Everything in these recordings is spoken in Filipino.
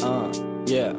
Uh, yeah.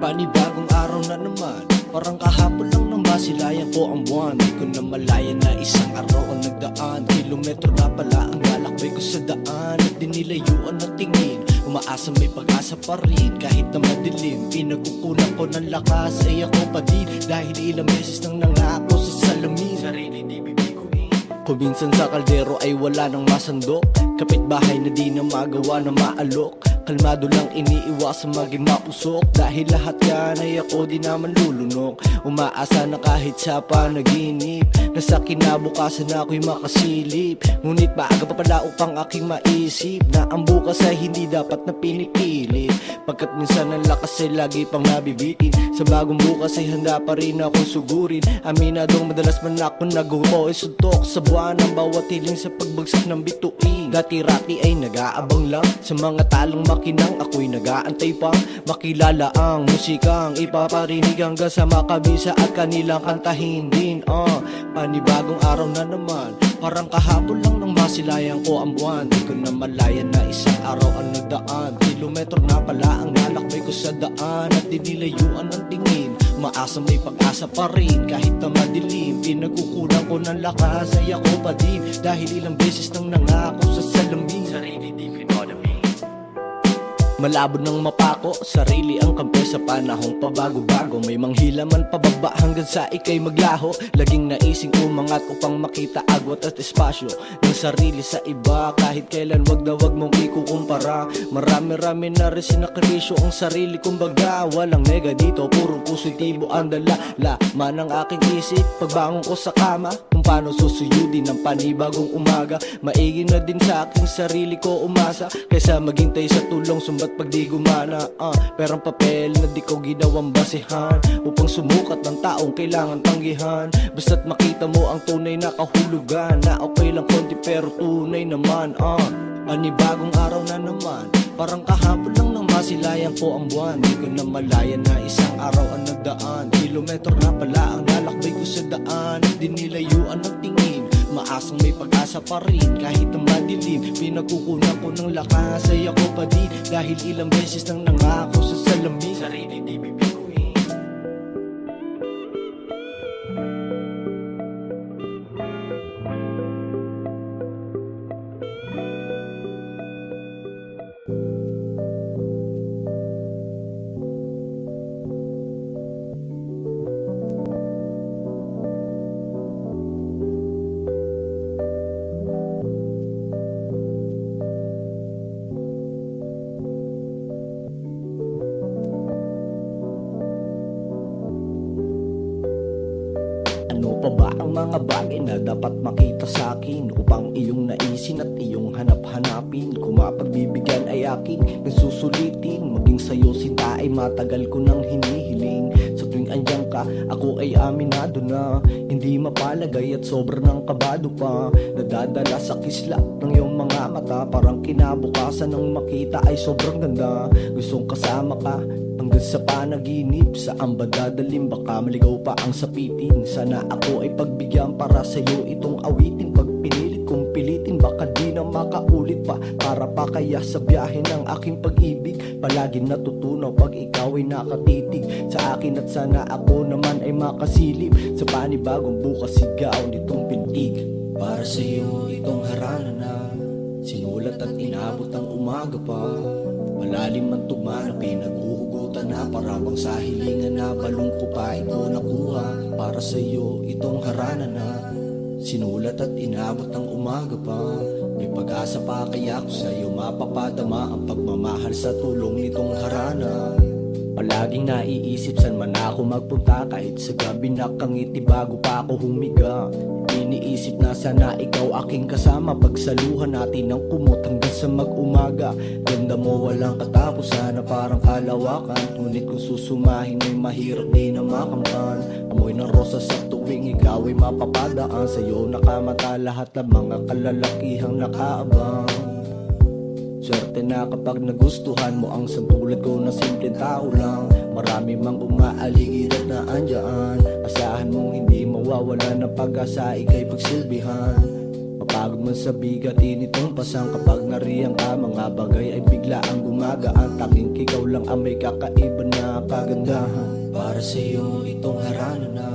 Panibagong araw na naman, parang kahapon lang nang masilayan ko ang buwan. Di ko na malaya na isang araw ang nagdaan. Kilometro na pala ang lalakbay ko sa daan. At dinilayuan ng tingin, umaasa may pag-asa pa rin. Kahit na madilim, pinagkukunan ko ng lakas ay ako pa din. Dahil ilang beses nang nangako sa salamin, sarili di bibiguin. Kung minsan sa kaldero ay wala nang masandok, kapitbahay na di na magawa na maalok. Kalmado lang iniiwasan maging mapusok, dahil lahat yan ay ako di naman lulunok. Umaasa na kahit sa panaginip, nasa kinabukasan ako'y makasilip. Ngunit maaga pa pala upang aking maisip na ang bukas ay hindi dapat na pinipilit. Pagkat minsan ang lakas ay lagi pang nabibitin, sa bagong bukas ay handa pa rin akong sugurin. Aminadong madalas man ako naguho ay suntok sa buwan ng bawat hiling sa pagbagsak ng bituin. Dati-rati ay nag-aabang lang sa mga talong makinang, ako'y nag-aantay pa makilala ang musikang ipaparinig hanggang sa makabisa at kanilang kantahin din. Panibagong araw na naman, parang kahapon lang nang masilayan ko ang buwan. Di ko na malayan na isang araw ang nagdaan. Kilometro na pala ang lalakbay ko sa daan. At dinilayuan ng tingin, maasa may pag-asa pa rin. Kahit na madilim, pinagkukulang ko ng lakas ay ako pa din. Dahil ilang beses nang nangako sa salamin, sarili di pinodami. Malabo ng mapako, sarili ang kampe sa panahong pabago-bago. May manghila man pababa hanggang sa ikay maglaho. Laging naising umangat upang makita agwat at espasyo ng sarili sa iba. Kahit kailan wag na wag mong ikukumpara. Marami-rami na rin sinakrisyo ang sarili, kumbaga walang nega dito, puro positibo ang dala. Laman ang aking isip pagbangon ko sa kama, kung paano susuyudin ang panibagong umaga. Maigi na din sa aking sarili ko umasa, kaysa maghintay sa tulong sumbat pag di gumana. Perang papel na di ko ginawang basihan upang sumukat ng taong kailangan tanggihan. Basta't makita mo ang tunay na kahulugan, na okay lang konti pero tunay naman. Panibagong araw na naman, parang kahapon lang nang masilayan ko ang buwan. Di ko na malaya na isang araw ang nagdaan. Kilometro na pala ang lalakbay ko sa daan. Dinilayuan ng tingin, maasang may pag-asa pa rin. Kahit na madilim, pinagkukunan ko ng lakas ay ako pa din. Dahil ilang beses nang nangako sa salamin, sarili di bibiguin. Ano pa ba ang mga bagay na dapat makita sa akin upang iyong naisin at iyong hanap-hanapin? Kung mapagbibigyan ay akin ng susulitin, maging sa'yo sinta ay matagal ko nang hinihiling. Sa tuwing andyan ka, ako ay aminado na hindi mapalagay at sobrang ng kabado pa. Nadadala sa kislap ng iyong mga mata, parang kinabukasan ng makita ay sobrang ganda. Gustong kasama ka hanggang sa panaginip, saan ba dadalim? Baka maligaw pa ang sapitin. Sana ako ay pagbigyan para sa'yo itong awitin. Pag pinilit kong pilitin, baka di na makaulit pa. Para pa kaya sa biyahe ng aking pag-ibig, palaging natutunaw pag ikaw ay nakatitig sa akin. At sana ako naman ay makasilip sa panibagong bukas, sigaw nitong pintig. Para sa'yo itong harana na sinulat at inabot ang umaga pa. Malalim man tugma na pinaghuhugutan na, para bang sa hilingan na balong ko pa ito nakuha. Para sa'yo itong harana na sinulat at inabot ang umaga pa. May pag-asa pa kaya ko sa'yo mapapadama ang pagmamahal sa tulong nitong harana. Palaging naiisip saan man ako magpunta, kahit sa gabi nakangiti bago pa ako humiga. Iniisip na sana ikaw aking kasama, pagsaluhan natin ng kumot hanggang sa mag-umaga. Ganda mo walang katapusan na parang kalawakan, ngunit kung susumahin ay mahirap din na makamtan. Amoy ng rosas sa tuwing ikaw ay mapapadaan, sa'yo nakamata lahat ng mga kalalakihang nakaabang. Swerte na kapag nagustuhan mo ang santulad ko na simpleng tao lang. Marami mang umaaligid at naandyan, asahan mong hindi mawawala ng pag-asa, ika'y pagsilbihan. Mapagod man sa bigatin itong pasang, kapag nariyan ka mga bagay ay bigla ang gumagaan. Tanging ikaw lang ang may kakaiba na kagandahan. Para sa'yo itong harana na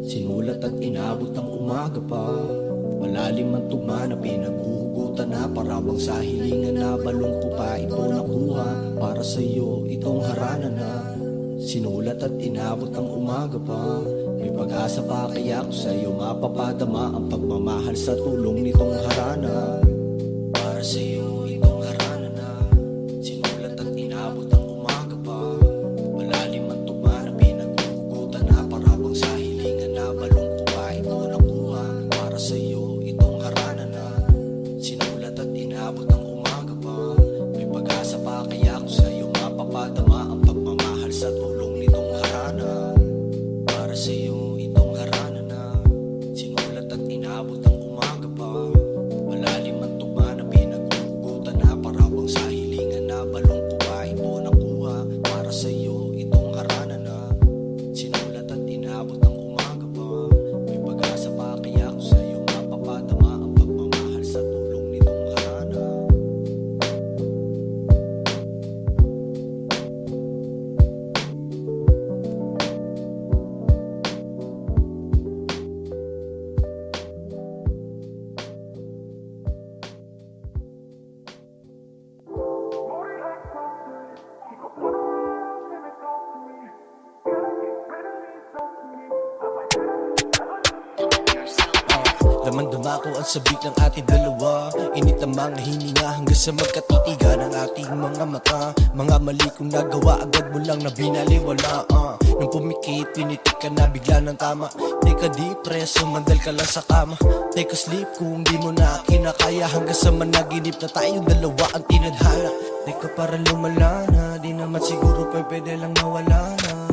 sinulat at inabot ang umaga pa. Malalim ang tugma na pinaghuhugutan na, parawang sa hilingan na balong ko pa ito nakuha. Para sa'yo itong harana na sinulat at inabot ang umaga pa. May pag-asa pa kaya ko sa'yo mapapadama ang pagmamahal sa tulong nitong harana. Para sa'yo itong harana na sinulat at inabot ang umaga pa. Malalim ang tugma na pinaghuhugutan na, parawang sa hilingan na balong ko pa ito nakuha. Para sa'yo itong harana na sinulat at inabot ang umaga pa. May pag-asa pa kaya ko sa'yo mapapadama ang pagmamahal sa tulong nitong harana. Para sa'yo itong harana na sinulat at inabot ang umaga pa. Malalim ang tugma na pinaghuhugutan na, parawang sa hilingan na balong ko pa ito nakuha. Para sa'yo itong harana na sinulat at inabot ang umaga pa. May pag-asa pa kaya ko sa'yo mapapadama ang pagmamahal sa tulong nitong harana. Damang-dama ko ang sabik ng ating dalawa. Init ang mga hininga hanggang sa magkatitigan ng ating mga mata. Mga mali kong nagawa, agad mo lang na binaliwala. Nung pumikit, pinitik ka na bigla ng tama. Take a deep breath, sumandal ka lang sa kama. Take a sleep kung di mo na kinakaya, hanggang sa managinip na tayong dalawa ang tinadhana. Teka parang lumala na, di naman siguro pwede lang mawala na.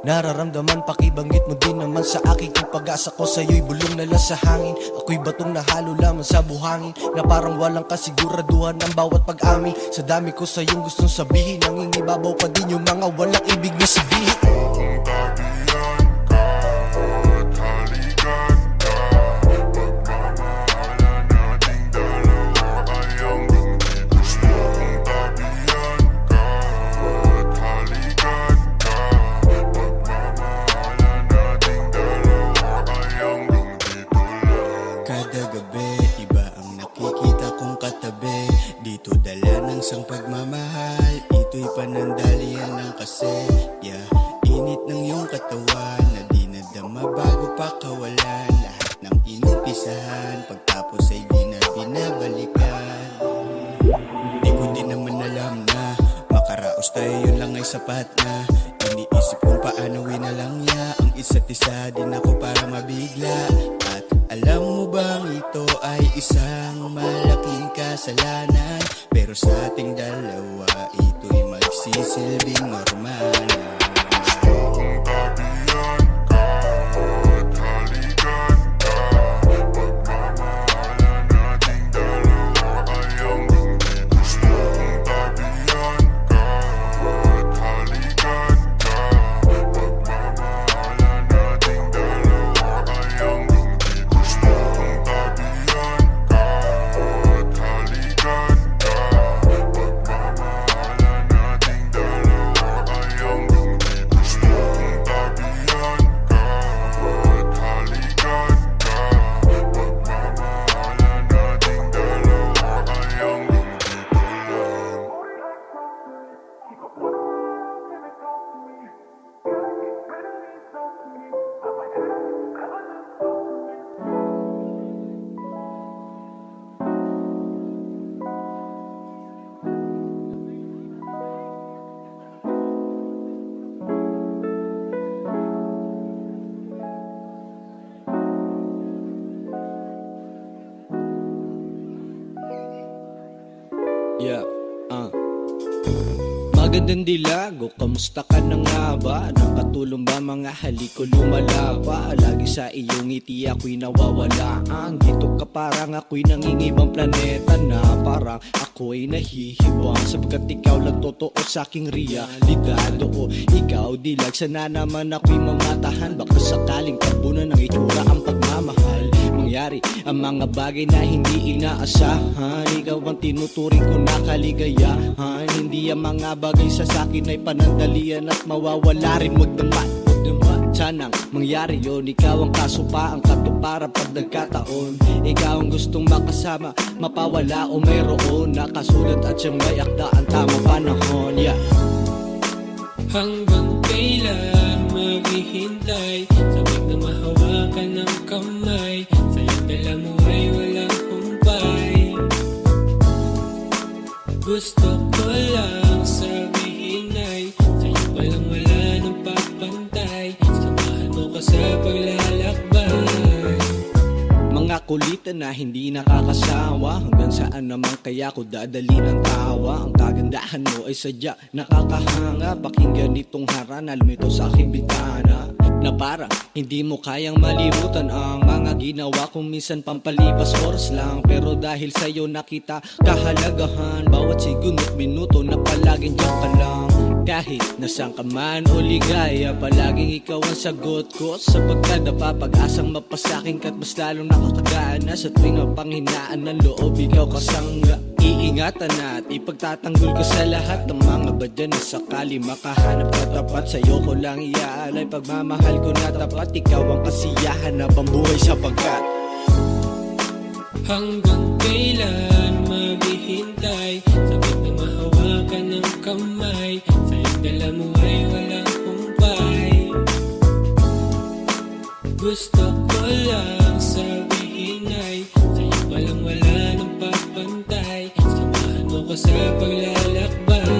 Nararamdaman pakibanggit mo din naman sa akin, kung pag-asa ko sa'yo'y bulong na lang sa hangin. Ako'y batong nahalo lamang sa buhangin, na parang walang kasiguraduhan ng bawat pag-amin. Sa dami ko sa'yong gustong sabihin, nangingibabaw pa din yung mga walang ibig na sabihin. Kung tabihan ka at halikan ka, pagmamahalan nating dalawa ay hanggang dito. Kung tabihan ka at halikan ka, pagmamahalan nating dalawa ay hanggang dito lang. Kada gabi, iba ang nakikita kong katabi. Dito dala ng sang pagmamahal, ito'y panandalian lang kasi. Yeah, init ng iyong katawan na di nadama bago pa kawalan. Lahat ng inumpisahan, pagtapos ay di na binabalikan. Di ko din naman alam na makaraos tayo, yun lang ay sapat na. Iniisip kung paano winalang ang isa't isa, din ako para mabigla. At alam mo bang ito ay isang malaking kasalanan, pero sa ating dalawa ito'y magsisilbing normal na. Kung tabihan ka at halikan ka, pagmamahalan nating dalawa ay hanggang dito. Kung tabihan ka at halikan ka, pagmamahalan nating dalawa ay hanggang dito. Kung tabihan ka at halikan ka, pagmamahalan nating dalawa ay hanggang Yeah, Magandang dilago, kamusta ka na nga ba? Nakatulong ba mga haliko lumalapa? Lagi sa iyong ngiti ako'y nawawalaan. Dito ka parang ako'y nangingibang planeta na parang ako'y nahihibang, sapagkat ikaw lang totoo sa aking realidad. Oo, ikaw dilag, sana naman ako'y mamatahan. Baka sakaling tabunan ng itsura ang pagmamahal. Mangyari ang mga bagay na hindi inaasahan. Ikaw ang tinuturing ko na kaligayahan. Hindi ang mga bagay sa sakin ay panandalian at mawawala rin. Huwag naman sanang mangyari yun. Ikaw ang kasupaan, katuparan pag nagkataon. Ikaw ang gustong makasama, mapawala o mayroon nakasulat at siyang may akda ang tamang panahon. Yeah. Hanggang kailan maghihintay? Sabik na mahawakan ng kamay, sa'yong dala mo ay walang humpay. Gusto ko lang sabihin ay sa'yo palang wala ng papantay. Samahan mo ko sa paglalakbay. Mga kulitan na hindi nakakasawa, hanggang saan naman kaya ko dadali ng tawa? Ang kagandahan mo ay sadya nakakahanga. Pakinggan itong harana, lumito sa aking bintana, na parang hindi mo kayang malimutan ang mga ginawa kong minsan pampalipas oras lang. Pero dahil sa'yo nakita kahalagahan, bawat segundo at minuto na palaging diyan ka lang. Kahit nasaan ka man o ligaya, palaging ikaw ang sagot ko. Sapagkat napapag-asang mapasakin ka't mas lalong nakakagana. Sa tuwing mapanghinaan ng loob, ikaw kasangga. Iingatan at ipagtatanggol ko sa lahat ng mga badyan na sakali makahanap ka tapat. Sa'yo ko lang iaalay pagmamahal ko na tapat. Ikaw ang kasiyahan na pambuhay sapagkat Hanggang kailan maghihintay? Sabik na mahawakan ng kamay, sa'yong dala mo ay walang humpay. Gusto ko lang sabihin ay sa'yo palang wala ng papantay. Samahan mo ko sa paglalakbay.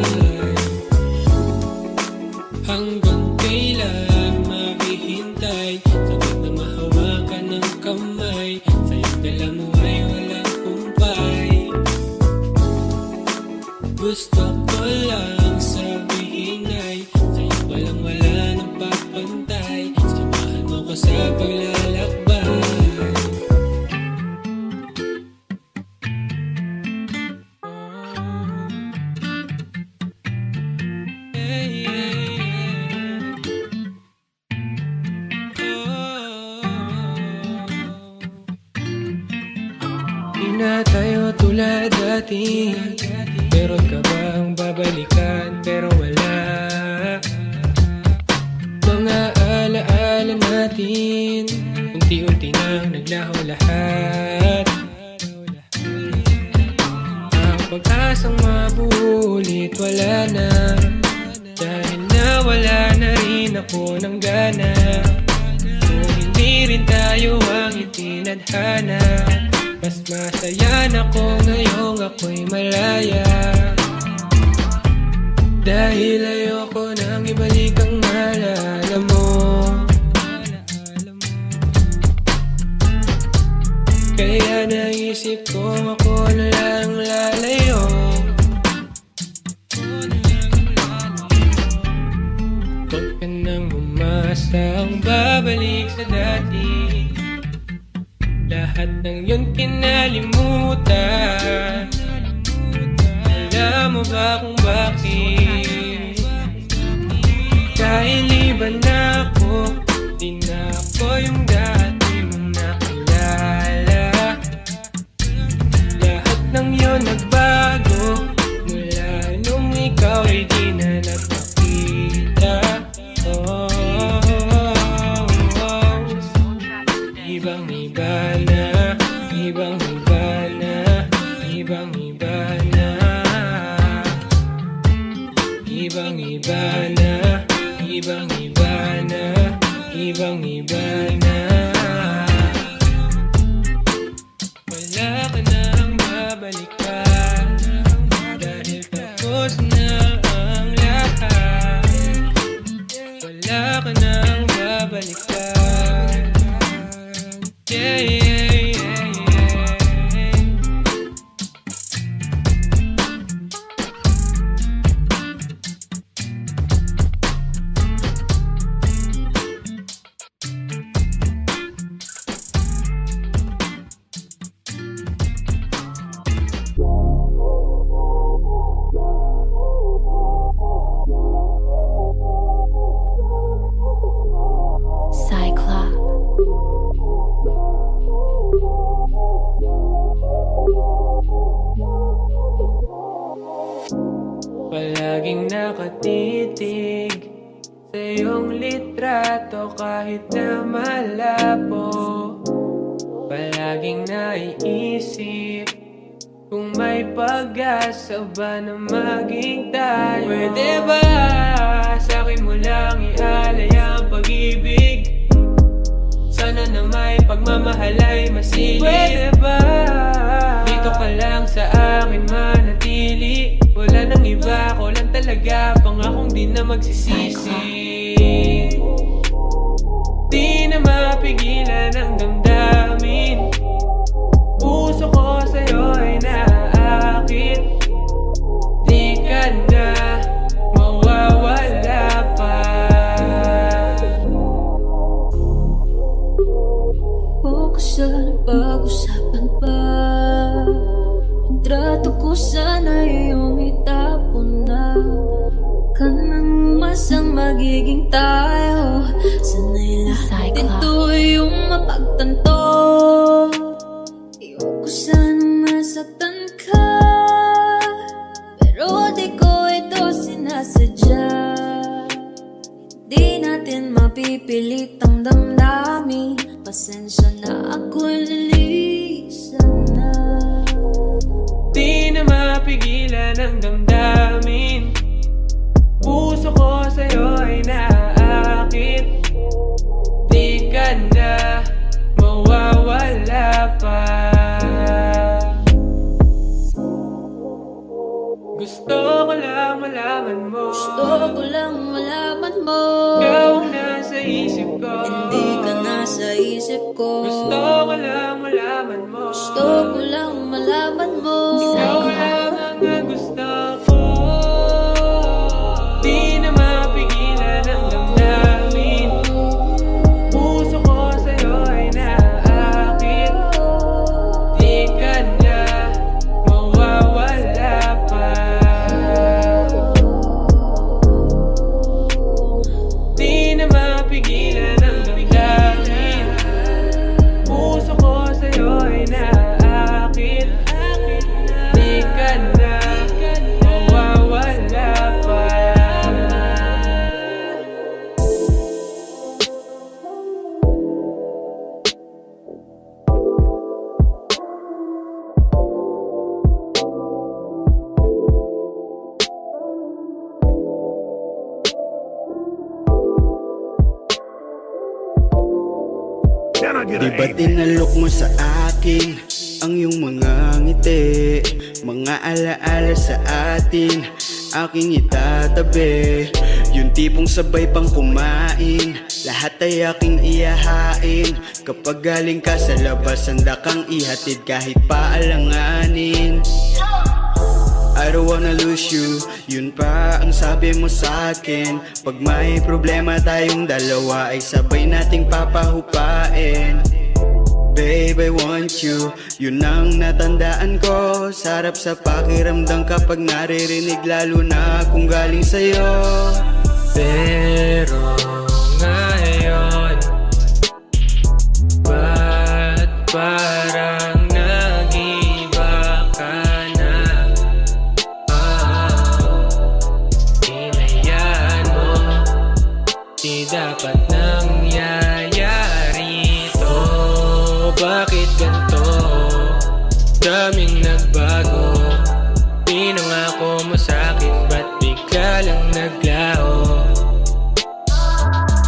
Hanggang kailan maghihintay? Sabik na mahawakan ng kamay, sa'yong dala mo ay walang humpay. Gusto ko lang sabihin ay sa'yo palang wala ng papantay. Samahan mo ko sa paglalakbay. Di na tayo tulad dati, meron ka bang babalikan? Pero wala. Mga alaala natin, unti-unti nang naglaho lahat. Ang pag-asang mabulit wala na, dahil nawala na rin ako ng gana. Kung hindi rin tayo ang itinadhana, mas masaya na ko ngayong ako'y malaya. Dahil ayoko nang ibalik ang naalala mo. Kaya naisip ko ako na lang lalayo. Huwag ka nang umasa ang babalik sa dati. Lahat ng yun kinalimutan. Alam mo ba kung bakit? Dahil iba na ako, di na ako yung dati mong nakilala. Lahat ng yun nagbago mula nung ikaw ay di na nagpakita. Ibang-iba na, ibang-iba na, ibang-iba na. Ibang-iba na, ibang-iba na, ibang-iba na. Wala ka nang babalikan, dahil tapos na ang lahat. Wala ka nang babalikan. Yeah, yeah, yeah, yeah. Palaging nakatitig sa iyong litrato kahit na malabo. Palaging naiisip kung may pag-asa ba na maging tayo. Pwede ba sa'kin mo lang ialay ang pag-ibig? Sana na may pagmamahal ay masilip. Pwede ba dito ka lang sa akin manatili? Wala nang iba, ako lang talaga, pangakong di na magsisisi. Di na mapigilan ang damdamin. Puso ko sa'yo ay naaakit. Di ka na mawawala pa. Huwag ko sana pag-usapan pa. Trato ko sana iyong itapon na. Ka nang umasang magiging tayo. Sana'y lahat ito yung mapagtanto. Ayoko sanang masaktan ka, pero di ko ito sinasadya. Di natin mapipilit ang damdamin. Pasensya na, ako'y lilisan na. Di na mapigilan ang damdamin. Puso ko sa'yo ay naaakit. Di ka na mawawala pa. Gusto ko lang malaman mo. Gusto ko lang malaman mo. Ikaw ang nasa isip ko. Hindi ka nasa isip ko. Gusto ko lang malaman mo. Gusto ko lang malaman mo. Ikaw lang ang gusto ko. Di na mapigilan ang damdamin. Puso ko sa'yo ay naaakit. Di ka na mawawala pa. Di na mapigilan ang damdamin. Puso ko sa'yo ay naaakit. Di ka na mawawala pa. Di ba tinalok mo sa akin ang iyong mga ngiti? Mga alaala sa atin, aking itatabi. Yung tipong sabay pang kumain, lahat ay aking iyahain. Kapag galing ka sa labas, handa kang ihatid kahit paalanganin. I don't wanna lose you, yun pa ang sabi mo sa akin. Pag may problema tayong dalawa ay sabay nating papahupain. Babe, I want you, yun ang natandaan ko. Sarap sa pakiramdam kapag naririnig, lalo na kung galing sa'yo. Pero ngayon, ba't parang nag-iba ka na? Hinayaan mo, di dapat nangyayari to. Bakit ganito? Daming nagbago. Pinangako mo sa'kin, ba't bigla lang naglaho?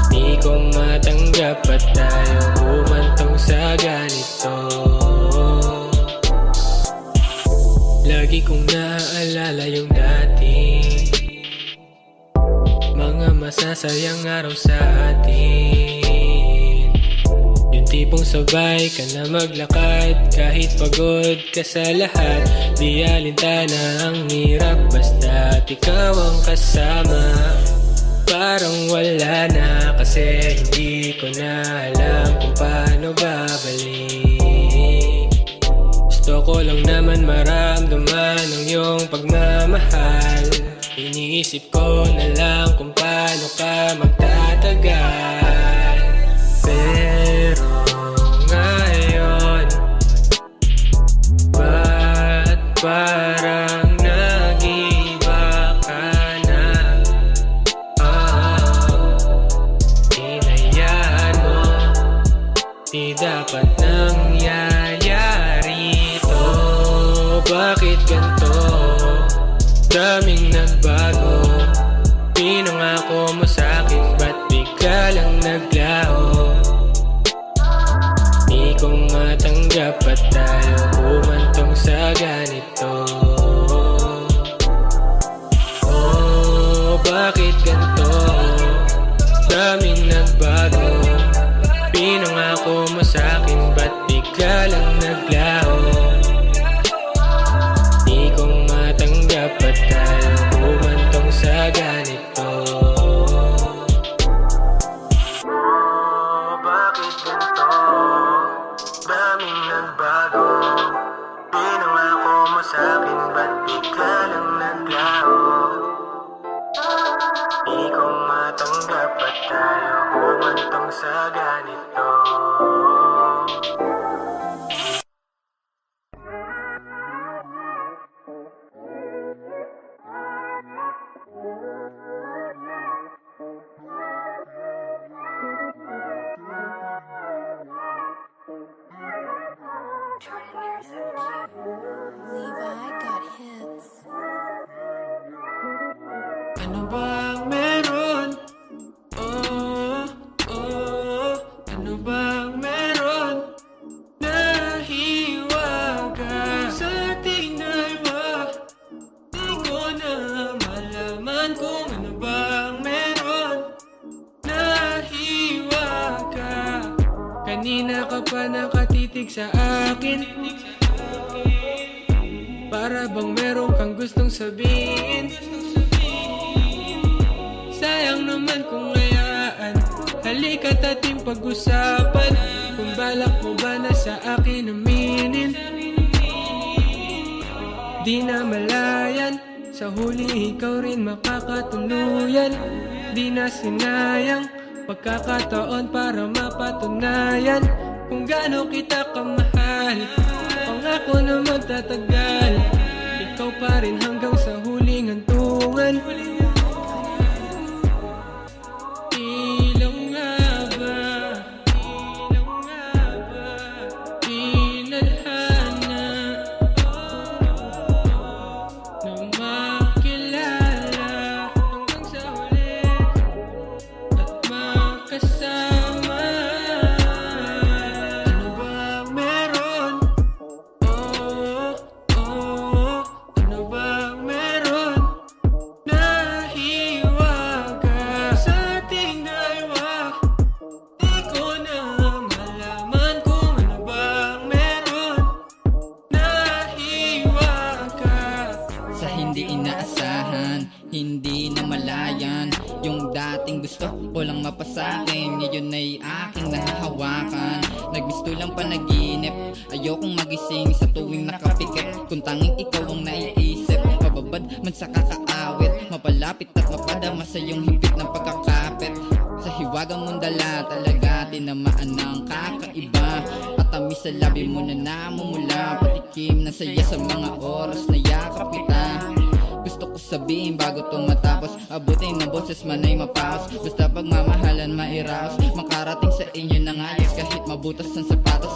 Di ko matanggap at tayo humantong sa ganito. Lagi kong naaalala yung dati, mga masasayang araw sa atin. Yung tipong sabay ka na maglakad, kahit pagod ka sa lahat. Di alintana ang hirap, basta't ikaw ang kasama. Parang wala na, kasi hindi ko na alam kung paano babalik. Gusto ko lang naman maramdaman ang iyong pagmamahal. Iniisip ko na lang kung paano ka magtatagal. Pero ngayon, ba't parang nag-iba ka ganito? Daming nagbago. Pinangako mo sa'kin, ba't bigla lang naglaho? Di ko matanggap at tayo humantong sa ganito. Oh, bakit ganito? Daming nagbago. Pinangako mo sa'kin, ba't bigla lang naglaho? Di ko matanggap at tayo humantong sa ganito. Oh, bakit ganito? Daming nagbago. Pinangako mo sa'kin, ba't bigla lang naglaho? Di ko matanggap at tayo humantong sa ganito. Levi got hits. Ano bang meron? Oh, oh, ano bang meron? Nahiwaga sa ating dalawa. Di ko na malaman kung ano bang meron. Nahiwaga. Kanina ka pa nakatitig sa akin. Para bang meron kang gustong sabihin. Sayang naman kung hayaan. Halika't ating pag-usapan. Kung balak mo ba na sa akin aminin. Di na malayan. Sa huli ikaw rin makakatuluyan. Di na sinayang pagkakataon para mapatunayan kung gaano kita kamahal. Pangako na magtatagal. Ikaw pa rin hanggang sa huling hantungan. Ilang nga ba? Ilang nga ba? Pinadhana na makilala hanggang sa huli at makasama. Ano ba meron? Oh, oh, ano ba meron? Nahiwaga sa ating dalawa. Di ko na malaman kung ano bang meron. Nahiwaga. Sa hindi inaasahan, hindi na malayan. Yung dating gusto ko lang mapasakin, ngayon ay aking nahahawakan. Nagmisto lang panaginip, ayokong magising sa tuwing nakapikit. Kung tanging ikaw ang naiisip, pababad man sa kakaawit, mapalapit at mapadama sa iyong higpit ng pagkakapit. Sa hiwagang mong dala talaga, tinamaan ng kakaiba. At tamis sa labi mo na namumula, patikim na saya sa mga oras na yakap kita. Gusto ko sabihin bago to matapos, abutin ng boses man ay mapaos. Basta pagmamahalan mairaos, makarating sa inyo ng ayos kahit mabutas ang sapatos.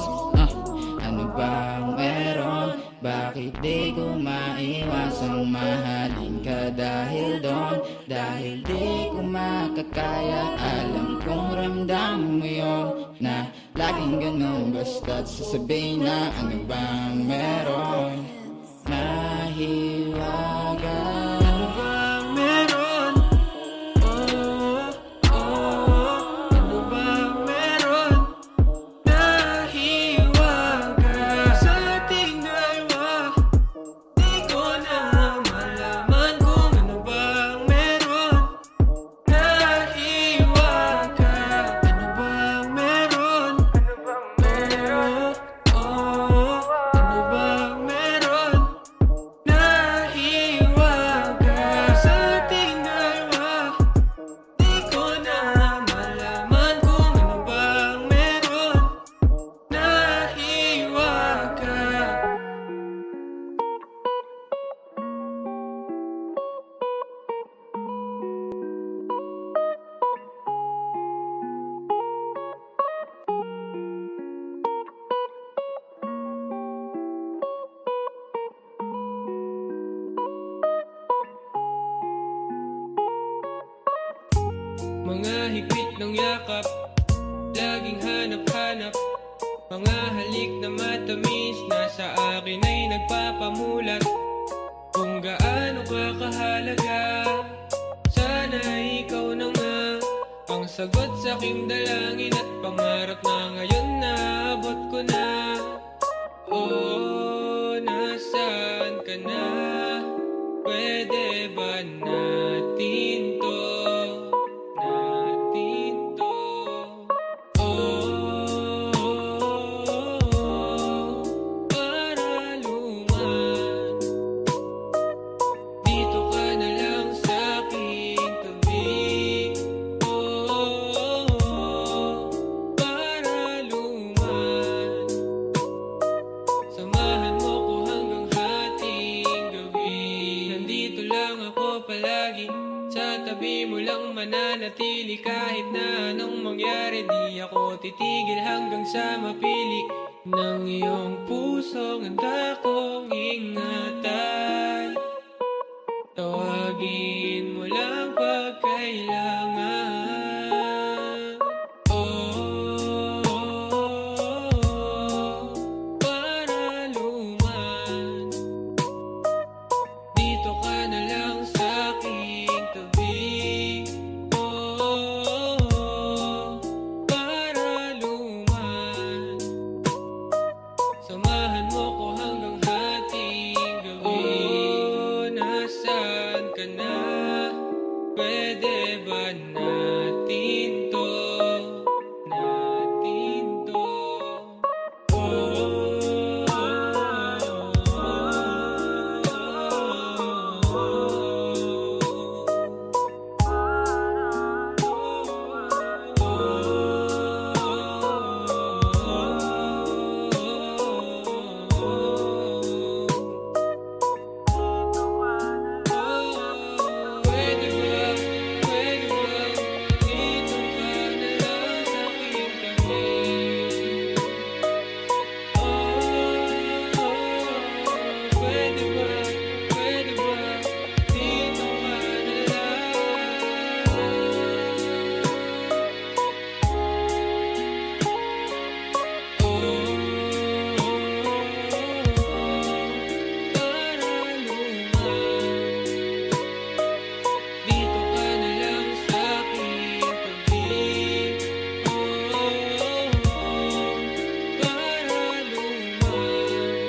Ano bang meron? Bakit di ko maiwasang mahalin ka dahil doon? Dahil di ko makakaya, alam kong ramdam mo yun, na laging ganun. Basta't sasabihin na ano bang meron? Nahiwaga. Ano bang meron? Oh, oh, ano bang meron? Nahiwaga sa ating dalawa. Di ko na malaman kung ano bang meron. Nahiwaga. Ano bang meron? Ano bang meron? Oh, oh, ano bang ng yakap, laging hanap-hanap. Mga halik na matamis na sa akin ay nagpapamulat kung gaano ka kahalaga. Sana ikaw na nga ang sagot sa aking dalangin at pangarap na ngayon naabot ko na. Oh, nasaan ka na? Pwede ba natin to? Natin to. Oh, para luman. Dito ka na lang sa aking tabi. Oh, para luman. Samahan mo ko hanggang hating gabi. Nandito lang ako palagi, sa tabi mo lang mananatili. Kahit na anong mangyari, di ako titigil hanggang sa mapili ng iyong pusong handa kong ingatan. Tawagin mo lang pag kailangan. Oh, para luman. Dito ka na lang sa aking tabi. Oh, para luman. Samahan mo ko hanggang hating gabi. Oh, nasaan ka na? Pwede ba natin to? Natin to. Pwede ba dito ka na lang sa aking tabi? Pwede ba dito ka na para luman. Dito ka na lang sa aking tabi. Oh, para luman.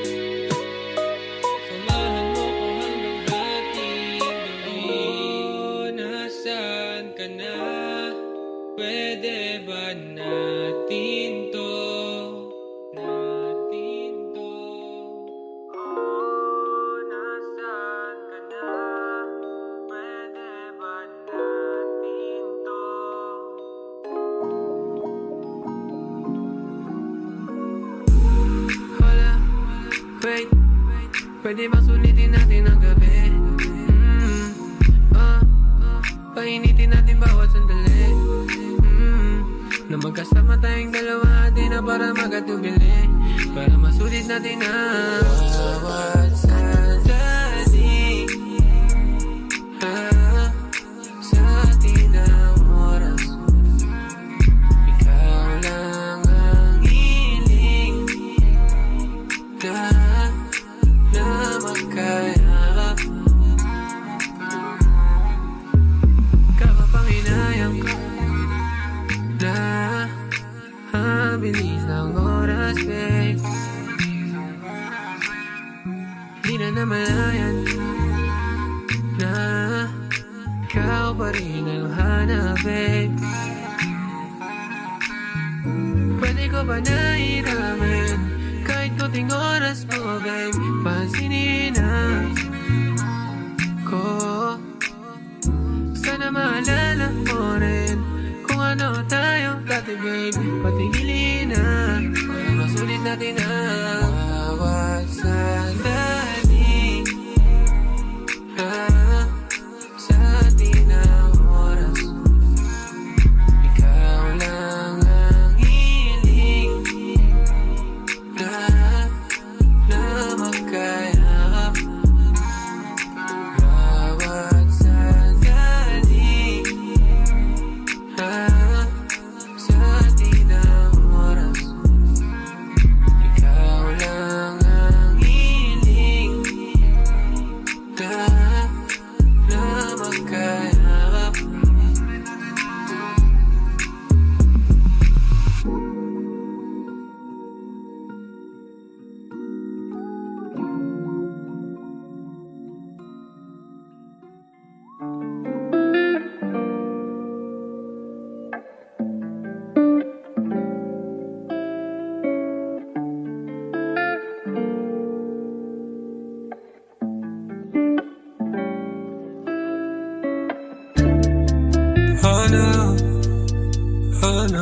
Samahan mo ko hanggang hating gabi. Oh, nasaan ka na? Pwede ba natin to? Natin to. Oh, nasaan ka na? Pwede ba natin to? Hala, wait. Pwede ba sulitin natin ang gabi? Painitin natin bawat sandali. Na magkasama tayong dalawa, di na para magkatubili. Para masulit natin ang bawat sandali. Sa atin ang oras, ikaw lang ang hiling na magkayakap. Kapapanginayang na ang bilis ng oras, babe. Di na namalayan na ikaw pa rin ang hanap, babe. Pwede ko ba nairaman kahit kunting oras mo, babe? Pansinin na ko. Sana maalala mo rin kung ano tayo dati, babe. Patigilin na para masulit natin ang bawat sandali. Sa atin ang oras, ikaw lang ang hiling na magkayakap. Bawat sandali Ang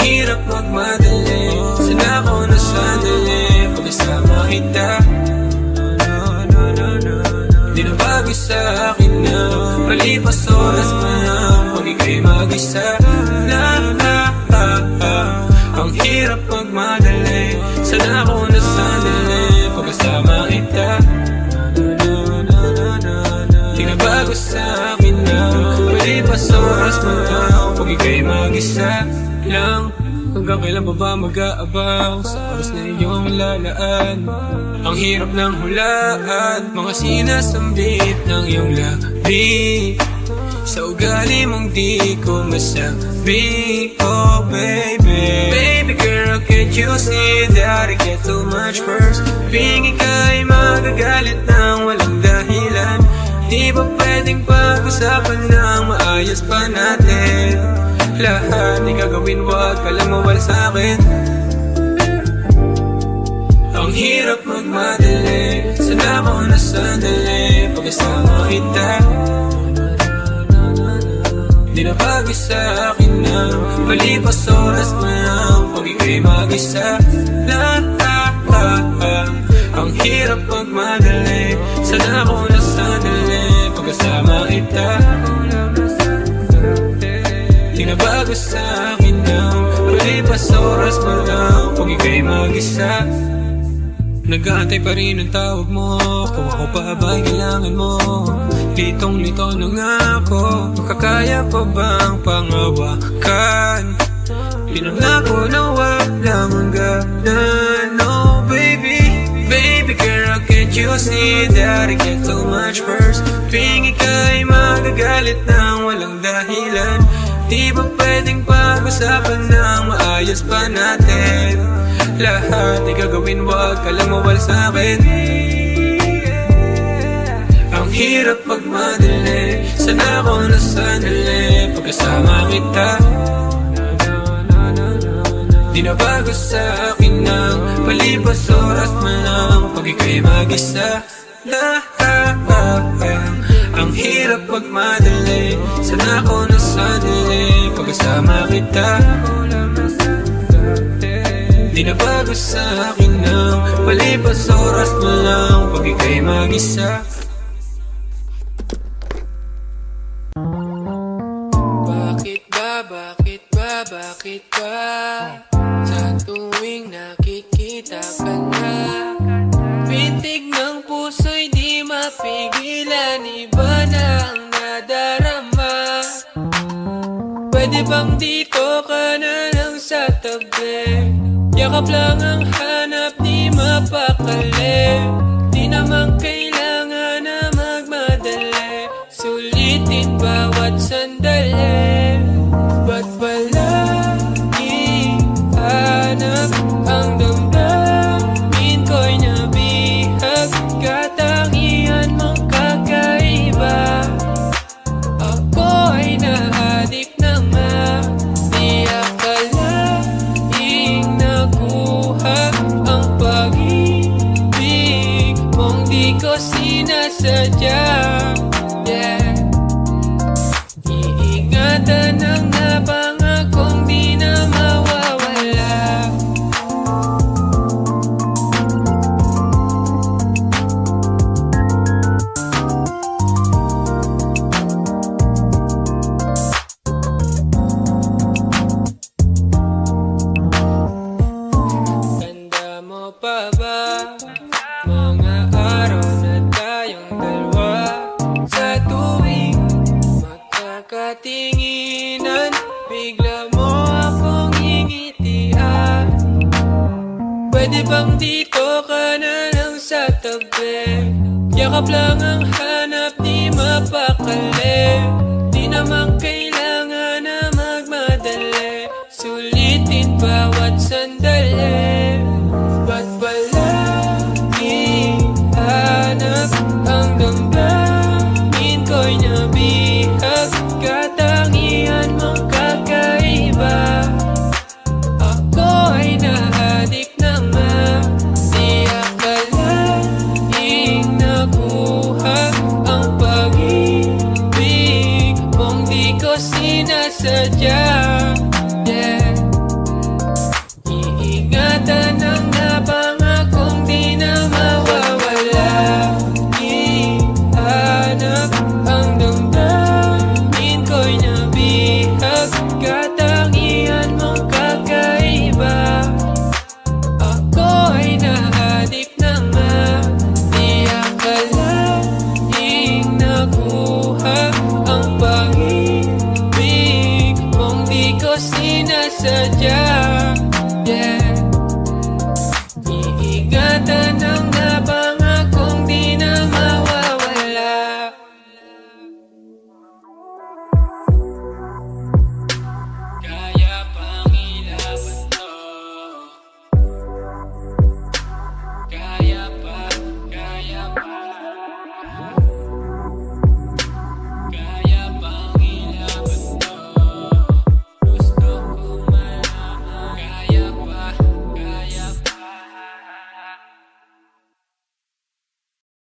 hirap magmadali, sana ko na sandali pagkasama kita. Di na bago sa akin na malipas oras pa lang pag ika'y mag-isa. Ang hirap magmadali, sana ko na sandali pagkasama kita. Di na bago sa akin na malipas oras pa lang pag ika'y mag-isa lang. Hanggang kailan pa ba mag-aabang sa oras na iyong lalaan? Ang hirap ng hulaan, mga sinasambit ng iyong labi. Sa ugali mong di ko masabi. Oh baby, baby girl, can't you see that I get too much first? Tuwing ika'y magagalit ng walang dahilan. Di ba pwedeng pag-usapan ng maayos pa natin? Lahat di gagawin, wag ka lang mawala sa'kin. Ang hirap magmadali, sana ko na sandali pagkasama kita. Di na bago sa akin na malipas oras pa lang pag ika'y mag-isa. Ang hirap magmadali, sana ko na sandali pagkasama kita. Di na bago sa akin na malipas oras pa lang pag ika'y mag-isa. Nag-aantay pa rin ang tawag mo, kung ako pa ba'y kailangan mo. Litong-lito na nga ako, makakaya pa bang pangawakan? Pinangako na walang hangganan. Oh baby, baby girl, can't you see that I get too much first? Tuwing ika'y magagalit ng walang dahilan. Di ba pwedeng pag-usapan ng maayos pa natin? Lahat di gagawin, wag ka lang mawala sa'kin. Ang hirap magmadali, sana ko na sandali pagkasama kita. Di na bago sa akin ng palipas oras man lang pag ika'y mag-isa. Ang hirap magmadali, sana ko na sandali pagkasama kita. Di na bago sa akin ng palipas oras mo lang pag ika'y mag-isa. Bakit ba sa tuwing nakikita ka na, pintig ng puso'y di mapigilan, iba na ang nadarama. Pwede bang dito ka na lang sa tabi? Yakap lang ang hanap, di mapakali. Di naman kailangan na magmadali, sulitin bawat sandali. Ba't palagi hanap ang damdamin ko'y nabihag? Katangian mong kakaiba, ako ay naadik na nga. Di akalaing nakuha ang pag-ibig mong di ko sinasadya. Yeah. Iingatan ang napangakong di na mawawala. Tanda mo pa ba mga araw na tayong dalawa, sa tuwing magkakatinginan, bigla mo akong ngingitian. Pwede bang dito ka na lang sa tabi? Yakap lang ang hanap, di mapakali. Di naman kailangan